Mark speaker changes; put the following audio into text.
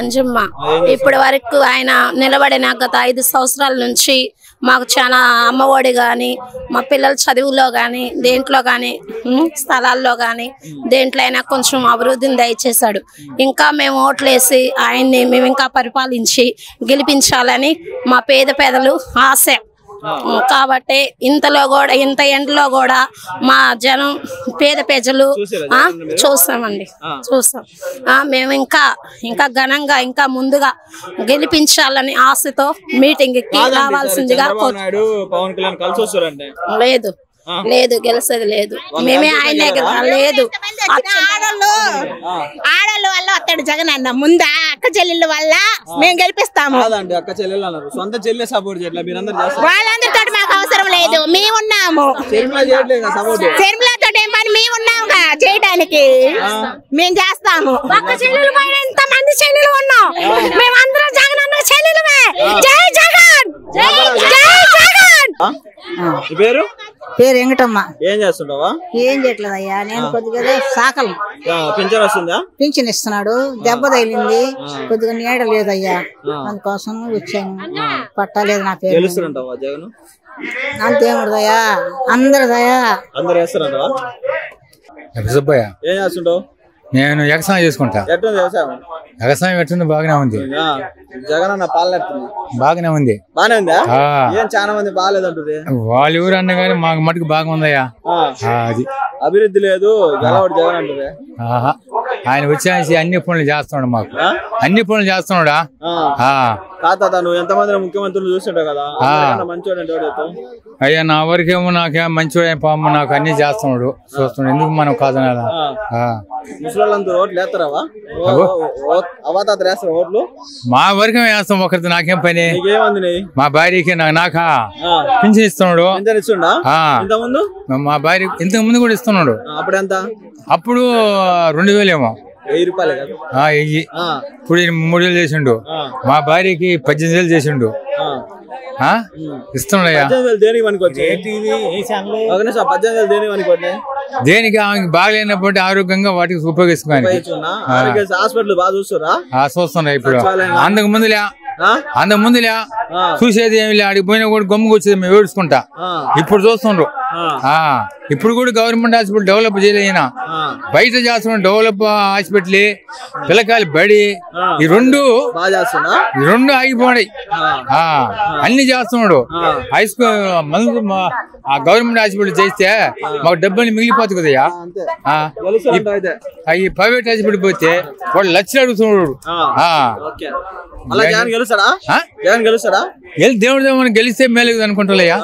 Speaker 1: అంజమ్మ ఇప్పటి వరకు ఆయన నిలబడిన గత 5 సంవత్సరాల నుంచి మాకు చాలా అమ్మఒడి కానీ మా పిల్లల చదువులో కానీ దేంట్లో కానీ స్థలాల్లో కానీ దేంట్లో అయినా కొంచెం అభివృద్ధిని దయచేశాడు. ఇంకా మేము ఓట్లేసి ఆయన్ని మేము ఇంకా పరిపాలించి గెలిపించాలని మా పేదలు ఆశ. కాబట్టి ఇంతలో కూడా ఇంత ఎండలో కూడా మా జనం పేద ప్రజలు చూస్తామండి, చూస్తాం. మేము ఇంకా ఘనంగా ఇంకా ముందుగా గెలిపించాలని ఆశతో మీటింగ్ కి రావాల్సిందిగా. లేదు గెలిచేది లేదు, మేమే ఆయనే లేదు.
Speaker 2: ఆడోళ్ళ వల్ల వస్తాడు జగన్ అన్న, ముందా అక్క చెల్లెళ్ళ వల్ల మేము గెలిపిస్తాము. వాళ్ళందరితో మాకు అవసరం లేదు, మేము ఉన్నాము. శర్మిలతో ఏం పని, మేము ఉన్నాము చేయడానికి, మేము చేస్తాము. ఒక్క చెల్లెలు పైన ఎంత మంది చెల్లెలు ఉన్నాం, మేమందరం జగన్ అన్న చెల్లెలమే. జై జగన్, జై జగన్.
Speaker 3: పేరు
Speaker 4: వెంకటమ్మ.
Speaker 3: ఏం చేస్తుంటావా?
Speaker 4: ఏం చేయట్లేదయ్యా, నేను కొద్దిగా సాకలు.
Speaker 3: పింఛన్ వస్తుందా?
Speaker 4: పింఛన్ ఇస్తున్నాడు, దెబ్బ తగిలింది, కొద్దిగా నీడ లేదయ్యా, అందుకోసం వచ్చాను. పట్టలేదు నా పేరు.
Speaker 3: గెలుస్తుంటావా జగన్?
Speaker 4: అంతేముడదయ్యా, అందరిదయ్యా.
Speaker 3: అందరు వేస్తారంటావా? ఏం చేస్తుంటావు?
Speaker 5: నేను వ్యవసాయం చేసుకుంటా.
Speaker 3: ఎట్లుంది వ్యవసాయం?
Speaker 5: వ్యవసాయం ఎట్లుంది? బాగానే ఉంది.
Speaker 3: జగన్ అన్న పాలన ఎట్లుంది?
Speaker 5: బాగానే ఉంది.
Speaker 3: బాగానే ఉందా? ఏం చాలా మంది బాగాలేదంటుంది.
Speaker 5: వాళ్ళు ఎవరు అన్న కానీ మాకు మటుకు బాగా ఉందయ్యా. అది
Speaker 3: అభివృద్ధి లేదు, గెలవాడు జగన్ అంటుంది.
Speaker 5: ఆయన వచ్చేసి అన్ని పనులు చేస్తున్నాడు, మాకు అన్ని పనులు చేస్తున్నాడా.
Speaker 3: తాత నువ్వు ఎంతమంది ముఖ్యమంత్రులు చూస్తుంటావు కదా, మంచివాడు?
Speaker 5: అయ్యా నా వరకేమో నాకేమో మంచివాడు పాము, నాకు అన్ని చేస్తున్నాడు, చూస్తున్నాడు. ఎందుకు మనం కాదనాలా?
Speaker 3: ముసలిళ్ళంతా ఓట్లు వేస్తారావా? అవతాతలు వేస్తారా ఓట్లు?
Speaker 5: మా వరకే వేస్తాం, ఒకరితో నాకేం పని.
Speaker 3: ఏమంది
Speaker 5: మా భార్యకి నాకా పింఛన్ ఇస్తున్నాడు. మా భార్య ఇంతకు ముందు కూడా ఇస్తున్నాడు.
Speaker 3: అప్పుడు ఎంత?
Speaker 5: అప్పుడు 2000 ఏమో.
Speaker 3: 1000 రూపాయలు కదా?
Speaker 5: 1000. ఇప్పుడు 3000 చేసిండు. మా భార్యకి 18,000 చేసిండు. ఇస్తున్నాడయ్యా. దేనికి ఆమెకి బాగలేనప్పుడు ఆరోగ్యంగా వాటికి ఉపయోగిస్తున్నాను.
Speaker 3: హాస్పిటల్ బాగా చూస్తున్నా?
Speaker 5: చూస్తున్నా. ఇప్పుడు అంతకు ముందులే చూసేది ఏమి లే, ఆడికి పోయినా కూడా గమ్ముకు వచ్చేది మేము ఏడుచుకుంటా. ఇప్పుడు చూస్తుండ్రు. ఇప్పుడు కూడా గవర్నమెంట్ హాస్పిటల్ డెవలప్ చేయలేనా, బయట చేస్తున్నాడు డెవలప్ హాస్పిటల్, పిల్లకాయలు బడి, ఈ రెండు ఆగిపోయి అన్ని చేస్తున్నాడు. హై స్కూల్ మందు గవర్నమెంట్ హాస్పిటల్ చేస్తే మాకు డబ్బులు మిగిలిపోతుంది కదయ్యా. అవి ప్రైవేట్ హాస్పిటల్ పోతే వాడు లక్షలు అడుగుతున్నాడు.
Speaker 3: దేవుడు
Speaker 5: గెలిస్తే మేలు అనుకుంటాయ్యా.